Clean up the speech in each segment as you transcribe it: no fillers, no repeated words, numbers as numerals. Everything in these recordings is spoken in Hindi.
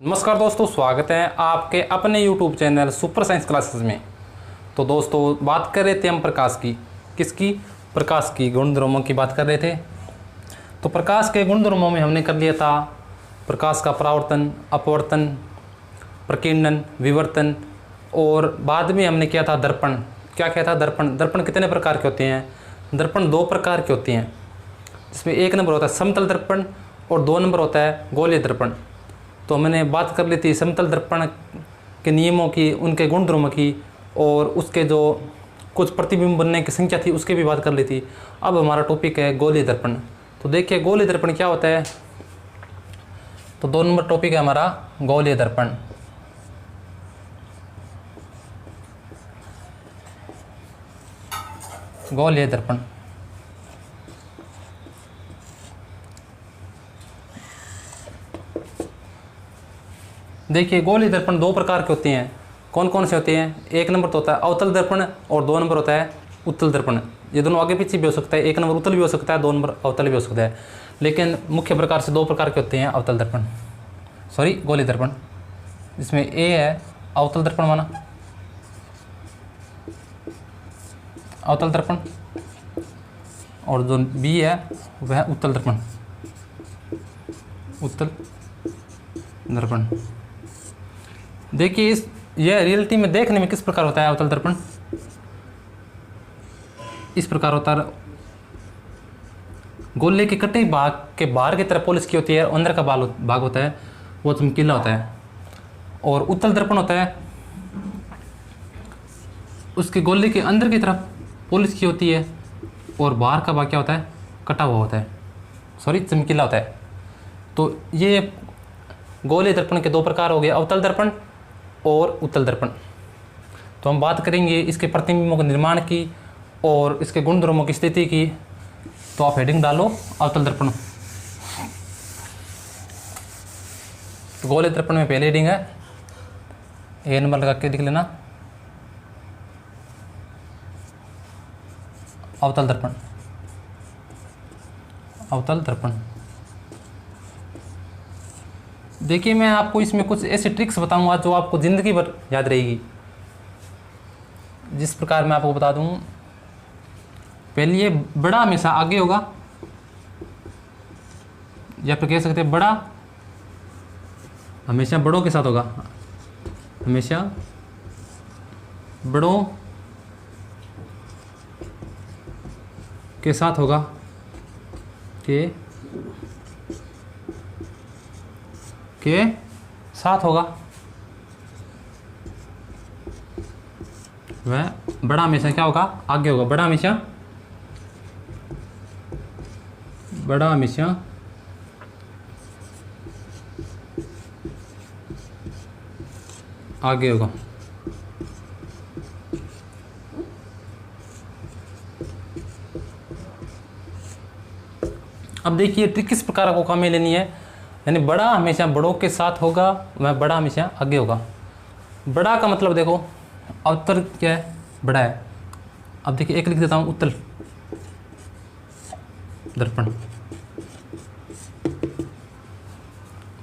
नमस्कार दोस्तों, स्वागत है आपके अपने YouTube channel super science classes में। तो दोस्तों, बात कर रहे थे हम प्रकाश की। किसकी? प्रकाश की गुणधर्मों की बात कर रहे थे। तो प्रकाश के गुणधर्मों में हमने कर लिया था प्रकाश का परावर्तन, अपवर्तन, प्रकीर्णन, विवर्तन, और बाद में हमने किया था दर्पण। क्या किया था? दर्पण। दर्पण कितने प्रकार के होते हैं? दर्पण दो प्रकार के होते हैं, जिसमें एक नंबर होता है समतल दर्पण और दो नंबर होता है गोलीय दर्पण। तो मैंने बात कर ली थी समतल दर्पण के नियमों की, उनके गुणधर्मों की, और उसके जो कुछ प्रतिबिंब बनने की संख्या थी उसकी भी बात कर ली थी। अब हमारा टॉपिक है गोलीय दर्पण। तो देखिए गोलीय दर्पण क्या होता है। तो दो नंबर टॉपिक है हमारा गोलीय दर्पण। गोलीय दर्पण देखिए, गोलीय दर्पण दो प्रकार के होते हैं। कौन कौन से होते हैं? एक नंबर तो होता है अवतल दर्पण और दो नंबर होता है उत्तल दर्पण। ये दोनों आगे पीछे भी हो सकता है, एक नंबर उत्तल भी हो सकता है, दो नंबर अवतल भी हो सकता है, लेकिन मुख्य प्रकार से दो प्रकार के होते हैं अवतल दर्पण, सॉरी गोलीय दर्पण। इसमें ए है अवतल दर्पण माना, अवतल दर्पण, और जो बी है वह उत्तल दर्पण, उत्तल दर्पण। देखिए यह रियलिटी में देखने में किस प्रकार होता है अवतल दर्पण। इस प्रकार होता है। गोले के कटे भाग के बाहर की तरफ पॉलिश की होती है, और अंदर का भाग होता है वो चमकीला होता है। और उत्तल दर्पण होता है उसके गोले के अंदर की तरफ पॉलिश की होती है, और बाहर का भाग क्या होता है? कटा हुआ होता है, सॉरी चमकीला होता है। तो ये गोलीय दर्पण के दो प्रकार हो गए, अवतल दर्पण और उत्तल दर्पण। तो हम बात करेंगे इसके प्रतिबिंबों के निर्माण की और इसके गुणधर्मों की स्थिति की। तो आप हेडिंग डालो अवतल दर्पण। तो गोलीय दर्पण में पहले हेडिंग है, ए नंबर लगा के लिख लेना, अवतल दर्पण, अवतल दर्पण। देखिए मैं आपको इसमें कुछ ऐसे ट्रिक्स बताऊंगा जो आपको ज़िंदगी भर याद रहेगी। जिस प्रकार मैं आपको बता दूं, पहले ये बड़ा हमेशा आगे होगा, या फिर कह सकते हैं बड़ा हमेशा बड़ों के साथ होगा, हमेशा बड़ों के साथ होगा, के साथ होगा। वह बड़ा हमेशा क्या होगा? आगे होगा। बड़ा हमेशा आगे होगा। अब देखिए ट्रिक किस प्रकार को काम में लेनी है। यानी बड़ा हमेशा बड़ों के साथ होगा, वह बड़ा हमेशा आगे होगा। बड़ा का मतलब देखो, अवतल क्या है? बड़ा है। अब देखिए एक लिख देता हूँ उत्तल दर्पण,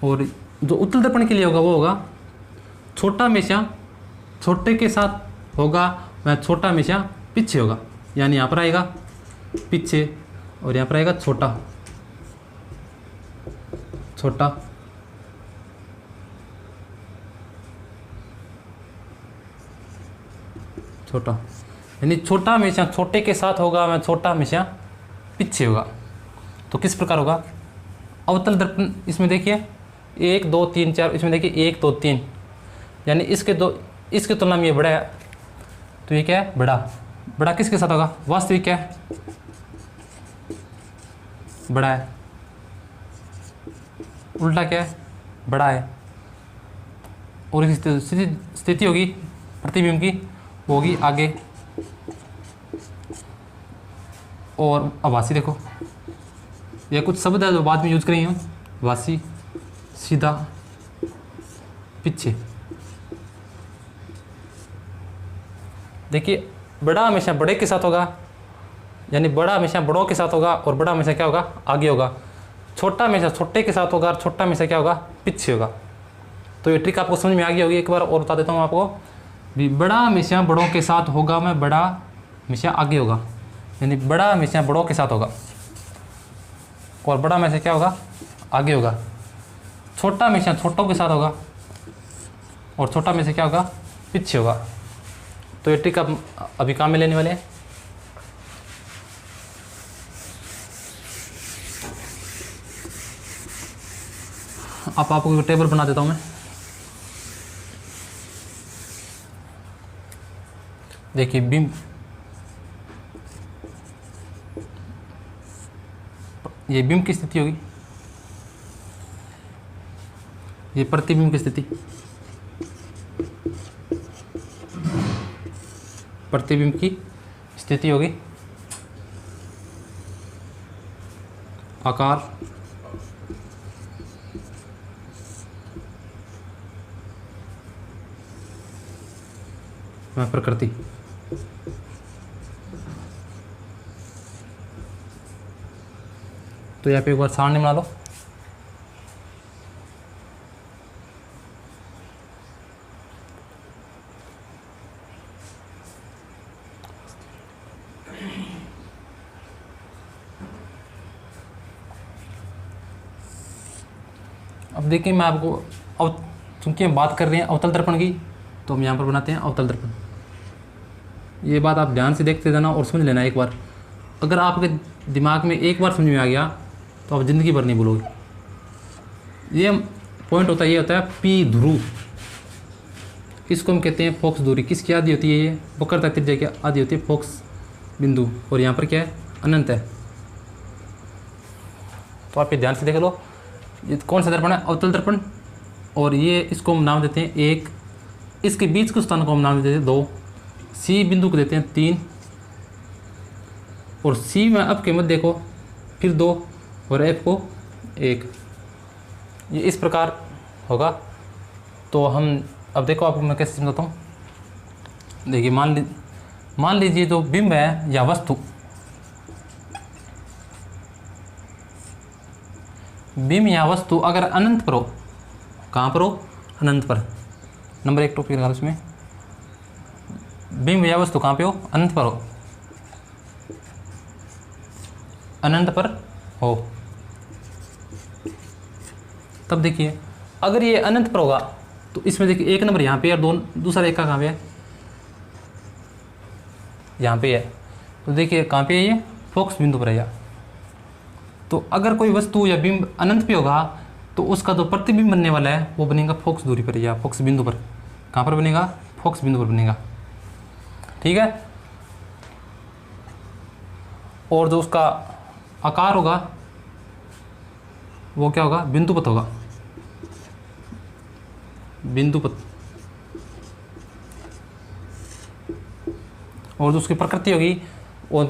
और जो उत्तल दर्पण के लिए होगा वो होगा छोटा हमेशा छोटे के साथ होगा, वह छोटा हमेशा पीछे होगा। यानी यहाँ पर आएगा पीछे और यहाँ पर आएगा छोटा, छोटा। छोटा यानी छोटा हमेशा छोटे के साथ होगा, वह छोटा हमेशा पीछे होगा। तो किस प्रकार होगा अवतल दर्पण? इसमें देखिए 1 2 3 4, इसमें देखिए 1 2 3, यानी इसके तुलना में ये बड़ा है। तो ये क्या है? बड़ा। बड़ा किसके साथ होगा? वास्तविक क्या है? बड़ा है। उल्टा क्या है? बड़ा है। और इसकी स्थिति होगी प्रतिबिंब की, वो होगी आगे। और आभासी देखो, ये कुछ शब्द है जो बाद में यूज करेंगे हम। वासी, सीधा, पीछे। देखिए बड़ा हमेशा बड़े के साथ होगा, यानी बड़ा हमेशा बड़ों के साथ होगा, और बड़ा हमेशा क्या होगा? आगे होगा। छोटा हमेशा छोटे के साथ होगा, और छोटा हमेशा क्या होगा? पीछे होगा। तो ये ट्रिक आपको समझ में आ गई होगी। एक बार और बता देता हूँ आपको भी, बड़ा हमेशा बड़ों के साथ होगा, मैं बड़ा हमेशा आगे होगा, यानी बड़ा हमेशा बड़ों के साथ होगा और बड़ा हमेशा क्या होगा, आगे होगा। छोटा हमेशा छोटों के साथ होगा और छोटा में से क्या होगा, पीछे होगा। तो ये ट्रिक आप अभी काम में लेने वाले हैं। अब आपको टेबल बना देता हूं मैं। देखिए बिंब, ये बिंब की स्थिति होगी, ये प्रतिबिंब की स्थिति, प्रतिबिंब की स्थिति होगी, आकार, प्रकृति। तो यहाँ पे एक बार सारणी बना लो। अब देखिए मैं आपको, अब चूंकि हम बात कर रहे हैं अवतल दर्पण की, तो हम यहाँ पर बनाते हैं अवतल दर्पण। ये बात आप ध्यान से देखते जाना और समझ लेना एक बार। अगर आपके दिमाग में एक बार समझ में आ गया तो आप ज़िंदगी भर नहीं भूलोगे। ये पॉइंट होता है, ये होता है पी ध्रुव, इसको हम कहते हैं फोकस दूरी। किसकी आदि होती है, ये वक्रता त्रिज्या की आदि होती है फोकस बिंदु, और यहाँ पर क्या है, अनंत है। तो आप ये ध्यान से देख लो, ये कौन सा दर्पण है, अवतल दर्पण। और ये इसको हम नाम देते हैं 1, इसके बीच के स्थान को हम नाम देते हैं 2, सी बिंदु को देते हैं 3, और सी में अब के मध्य को फिर 2 और एफ को 1। ये इस प्रकार होगा। तो हम अब देखो आपको मैं कैसे समझाता हूँ। देखिए मान लीजिए जो बिंब है या वस्तु, बिंब या वस्तु अगर अनंत पर हो, कहाँ पर हो, अनंत पर। नंबर 1 टॉपिक लगा उसमें, बिंब या वस्तु कहाँ पे हो, अनंत पर हो, अनंत पर हो। तब देखिए अगर ये अनंत पर होगा तो इसमें देखिए एक नंबर यहाँ पे है और दूसरा एक का कहाँ पे है, यहाँ पे है। तो देखिए कहाँ पे है, ये फोकस बिंदु पर है यह। तो अगर कोई वस्तु या बिंब अनंत पे होगा तो उसका जो प्रतिबिंब बनने वाला है वो बनेगा फोकस दूरी पर या फोकस बिंदु पर। कहाँ पर बनेगा, फोकस बिंदु पर बनेगा, ठीक है। और जो उसका आकार होगा वो क्या होगा, बिंदुपत होगा, बिंदुपत। और जो उसकी प्रकृति होगी वो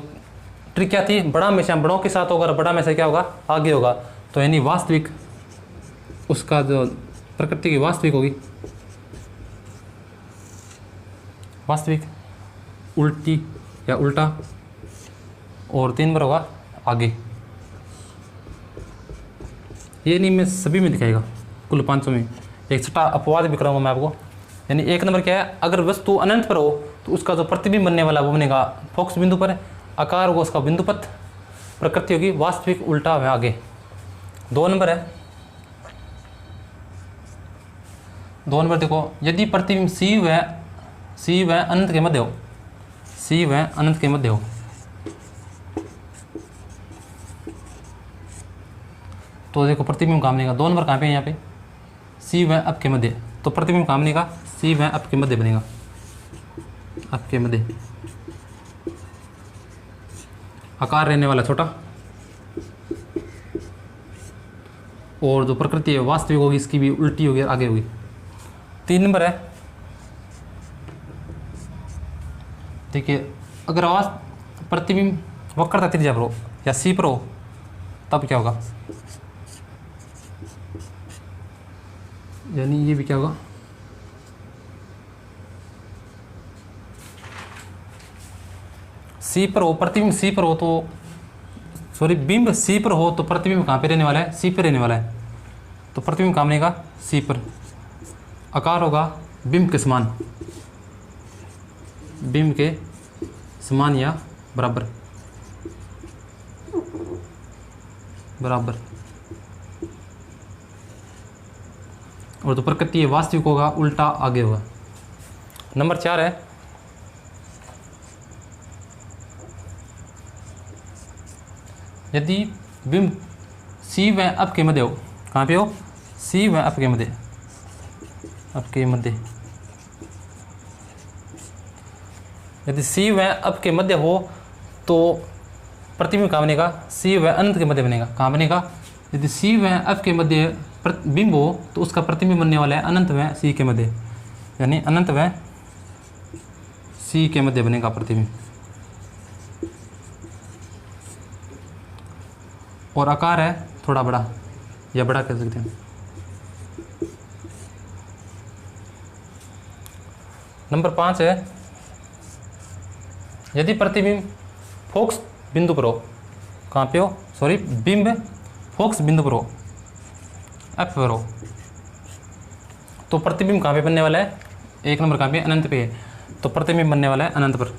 ट्रिक क्या थी, बड़ा हमेशा बड़ों के साथ होगा और बड़ा हमेशा क्या होगा, आगे होगा। तो यानी वास्तविक, उसका जो प्रकृति की वास्तविक होगी, वास्तविक उल्टी या उल्टा, और 3 नंबर होगा आगे। ये नहीं मैं सभी में दिखाएगा, कुल 500 में। एक छठा अपवाद भी कराऊंगा मैं आपको। यानी 1 नंबर क्या है, अगर वस्तु अनंत पर हो तो उसका जो प्रतिबिंब बनने वाला वो बनेगा फोकस बिंदु पर, आकार होगा उसका बिंदुपत, प्रकृति होगी वास्तविक उल्टा है आगे। 2 नंबर है, 2 नंबर देखो, यदि प्रतिबिंब सी व अनंत के मध्य हो, सी व अनंत के मध्य हो, तो देखो प्रतिबिंब काम बनेगा। 2 नंबर कहाँ पे है, यहाँ पे सी व अब के मध्य, तो प्रतिबिंब काम बनेगा सी व अब के मध्य बनेगा, अब के मध्य। आकार रहने वाला छोटा, और जो प्रकृति है वास्तविक होगी, इसकी भी उल्टी होगी, आगे होगी। 3 नंबर है, देखिए अगर आवाज प्रतिबिंब वक्रता त्रिज्या पर हो या सी पर हो तब क्या होगा, यानी ये भी क्या होगा, सी पर हो, प्रतिबिंब सी पर हो तो सॉरी बिंब सी पर हो तो प्रतिबिंब कहाँ पे रहने वाला है, सी पर रहने वाला है। तो प्रतिबिंब कहाँ बनेगा, सी पर। आकार होगा बिंब के समान, बिंब के समान या बराबर, बराबर। और जो प्रकृति है वास्तविक होगा उल्टा आगे होगा। नंबर 4 है यदि बिंब सी व अप के मध्य हो, कहाँ पे हो, सी व अप के मध्य, अप के मध्य, यदि सी व अप के मध्य हो तो प्रतिबिंब कहाँ बनेगा, सी व अनंत के मध्य बनेगा। कहाँ बनेगा, यदि सी व अप के मध्य बिंब हो तो उसका प्रतिबिंब बनने वाला है अनंत व सी के मध्य, यानी अनंत व सी के मध्य बनेगा प्रतिबिंब। और आकार है थोड़ा बड़ा या बड़ा कह सकते हैं। नंबर 5 है यदि प्रतिबिंब फोकस बिंदु पर हो, कहाँ पे हो, सॉरी बिंब फोकस बिंदु पर हो, एफ पर हो, तो प्रतिबिंब कहाँ पे बनने वाला है, 1 नंबर कहाँ पे, अनंत पे है, तो प्रतिबिंब बनने वाला है अनंत पर।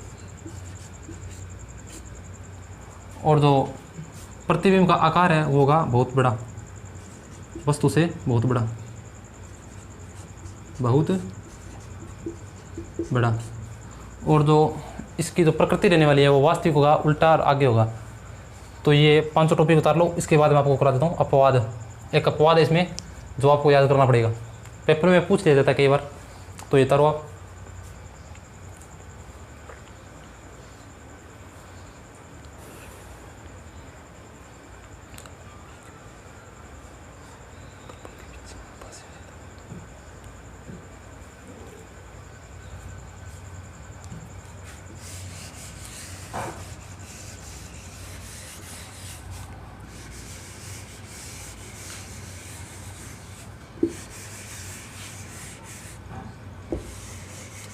और जो प्रतिबिंब का आकार है वो होगा बहुत बड़ा, वस्तु से बहुत बड़ा, बहुत बड़ा। और जो इसकी जो प्रकृति रहने वाली है वो वास्तविक होगा, उल्टा और आगे होगा। तो ये 500 टॉपिक उतार लो। इसके बाद मैं आपको करा देता हूँ अपवाद। एक अपवाद है इसमें जो आपको याद करना पड़ेगा, पेपर में पूछ लिया जाता है कई बार, तो ये उतारो आप।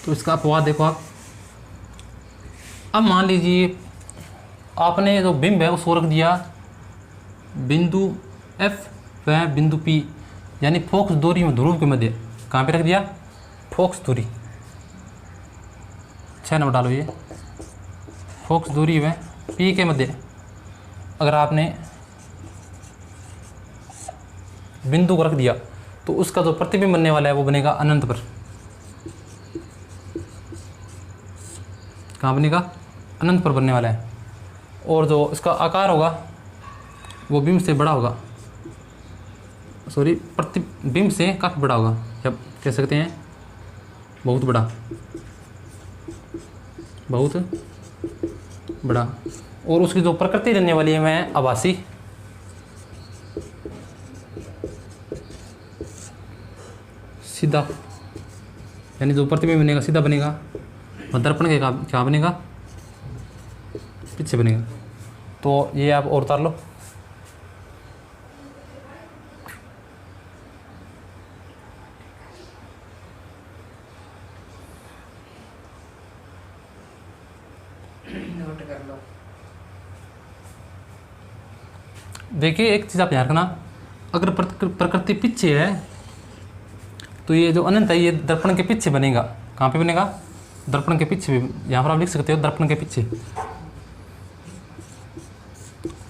तो इसका अपवाद देखो आप। अब मान लीजिए आपने जो बिंब है उसको रख दिया बिंदु F व बिंदु P, यानी फोकस दूरी में ध्रुव के मध्य। कहाँ पे रख दिया, फोकस दूरी, 6 नंबर डालो ये, फोकस दूरी में P के मध्य अगर आपने बिंदु को रख दिया तो उसका जो प्रतिबिंब बनने वाला है वो बनेगा अनंत पर। कहाँ बनेगा, अनंत पर बनने वाला है। और जो इसका आकार होगा वो बिंब से बड़ा होगा, सॉरी प्रतिबिंब से काफ़ी बड़ा होगा, या कह सकते हैं बहुत बड़ा, बहुत बड़ा। और उसकी जो प्रकृति रहने वाली है वह आभासी, सीधा, यानी जो प्रतिबिंब बनेगा सीधा बनेगा, और दर्पण के क्या बनेगा, पीछे बनेगा। तो ये आप और उतार लो। नोट कर लो। देखिए एक चीज़ आप ध्यान रखना, अगर प्रकृति पीछे है तो ये जो अनंत है ये दर्पण के पीछे बनेगा। कहाँ पे बनेगा, दर्पण के पीछे। यहाँ पर आप लिख सकते हो दर्पण के पीछे,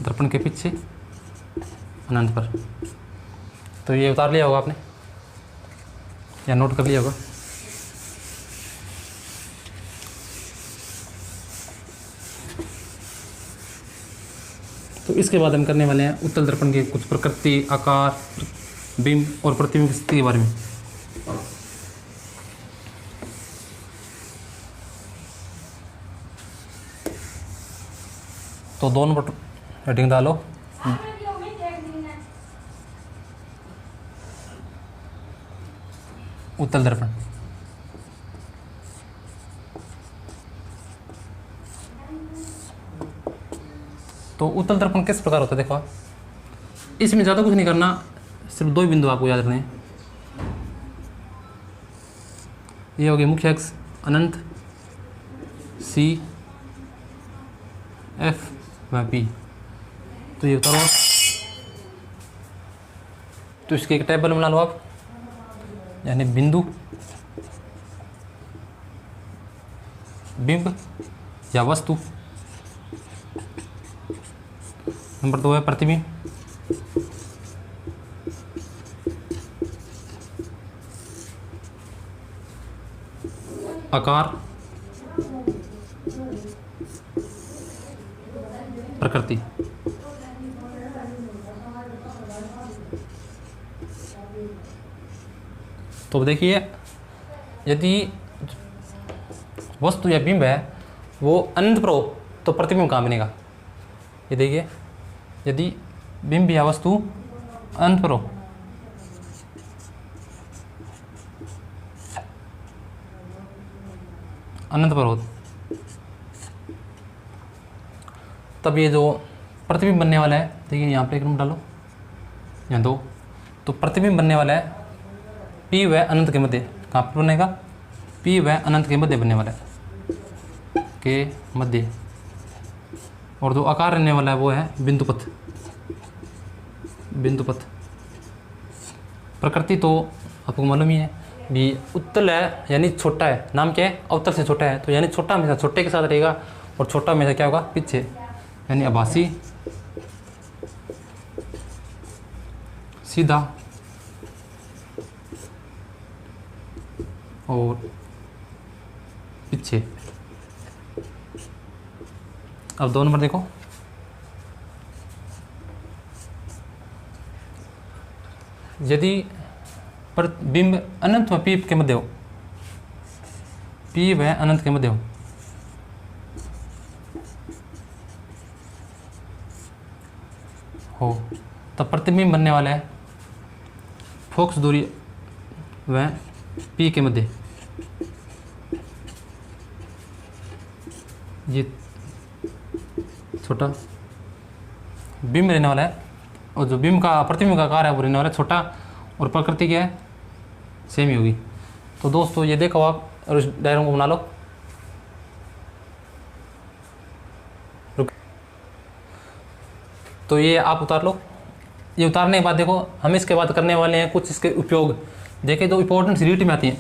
दर्पण के पीछे अनंत पर। तो ये उतार लिया होगा आपने या नोट कर लिया होगा। तो इसके बाद हम करने वाले हैं उत्तल दर्पण के कुछ प्रकृति, आकार, बिंब और प्रतिबिंब की स्थिति के बारे में। तो 2 नंबर हेडिंग डालो, उत्तल दर्पण। तो उत्तल दर्पण किस प्रकार होता है देखो, इसमें ज़्यादा कुछ नहीं करना, सिर्फ 2 ही बिंदु आपको याद रखने हैं। ये हो गया मुख्य अक्ष अनंत, सी एफ व पी। तो ये उतारो, तो इसके एक टेबल बना लो आप। यानी बिंदु, बिंब या वस्तु। नंबर 2 है प्रतिबिंब। आकार, प्रकृति। तो देखिए, यदि वस्तु या बिंब है वो अनंत पर हो तो प्रतिबिंब कहाँ बनेगा। ये देखिए, यदि बिंब या वस्तु अनंत पर हो, अनंत पर हो, तब ये जो प्रतिबिंब बनने वाला है, देखिए यहाँ पे एक नंबर डालो, यहाँ 2, तो प्रतिबिंब बनने वाला है P व अनंत के मध्य। कहाँ पर बनेगा? P व अनंत के मध्य बनने वाला है, के मध्य। और जो आकार रहने वाला है वो है बिंदुपथ। बिंदुपथ। प्रकृति तो आपको मालूम ही है भी, उत्तल है यानी छोटा है। नाम क्या है? अवतल से छोटा है, तो यानी छोटा हमेशा छोटे के साथ रहेगा, और छोटा हमेशा क्या होगा? पीछे, यानी आभासी, सीधा और पीछे। अब 2 नंबर देखो, यदि बिंब अनंत व P के मध्य हो, P व अनंत के मध्य हो तब प्रतिबिंब बनने वाला है फोकस दूरी व P के मध्य। ये छोटा बिंब रहने वाला है, और जो बिंब का प्रतिबिंब का आकार है वो रहने वाला है छोटा, और प्रकृति क्या है? सेम ही होगी। तो दोस्तों ये देखो आप, और इस डायग्राम को बना लो। तो ये आप उतार लो। ये उतारने के बाद देखो, हम इसके बाद करने वाले हैं कुछ इसके उपयोग। देखिए, जो इंपॉर्टेंट रीट में आती हैं,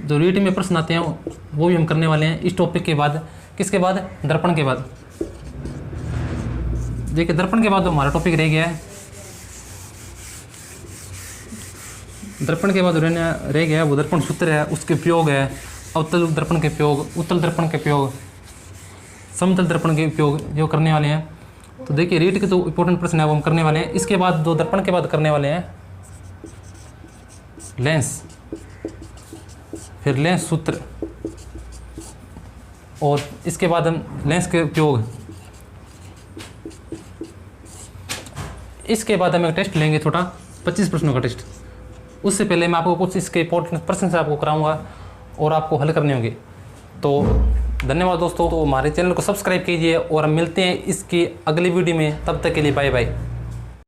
जो रीट में प्रश्न आते हैं वो भी हम करने वाले हैं इस टॉपिक के बाद। किसके बाद? दर्पण के बाद। देखिए, दर्पण के बाद जो हमारा टॉपिक रह गया है, दर्पण के बाद रह गया वो दर्पण सूत्र है, उसके उपयोग है। अवतल दर्पण के उपयोग, उत्तल दर्पण के उपयोग, समतल दर्पण के उपयोग जो करने वाले हैं। तो देखिए, रीट के जो इंपॉर्टेंट प्रश्न है वो हम करने वाले हैं। इसके बाद जो दर्पण के बाद करने वाले हैं लेंस, फिर लेंस सूत्र, और इसके बाद हम लेंस के उपयोग। इसके बाद हम एक टेस्ट लेंगे छोटा, 25 प्रश्नों का टेस्ट। उससे पहले मैं आपको कुछ इसके इंपॉर्टेंट प्रश्न से आपको कराऊंगा और आपको हल करने होंगे। तो धन्यवाद दोस्तों। तो हमारे चैनल को सब्सक्राइब कीजिए, और हम मिलते हैं इसकी अगली वीडियो में। तब तक के लिए बाय बाय।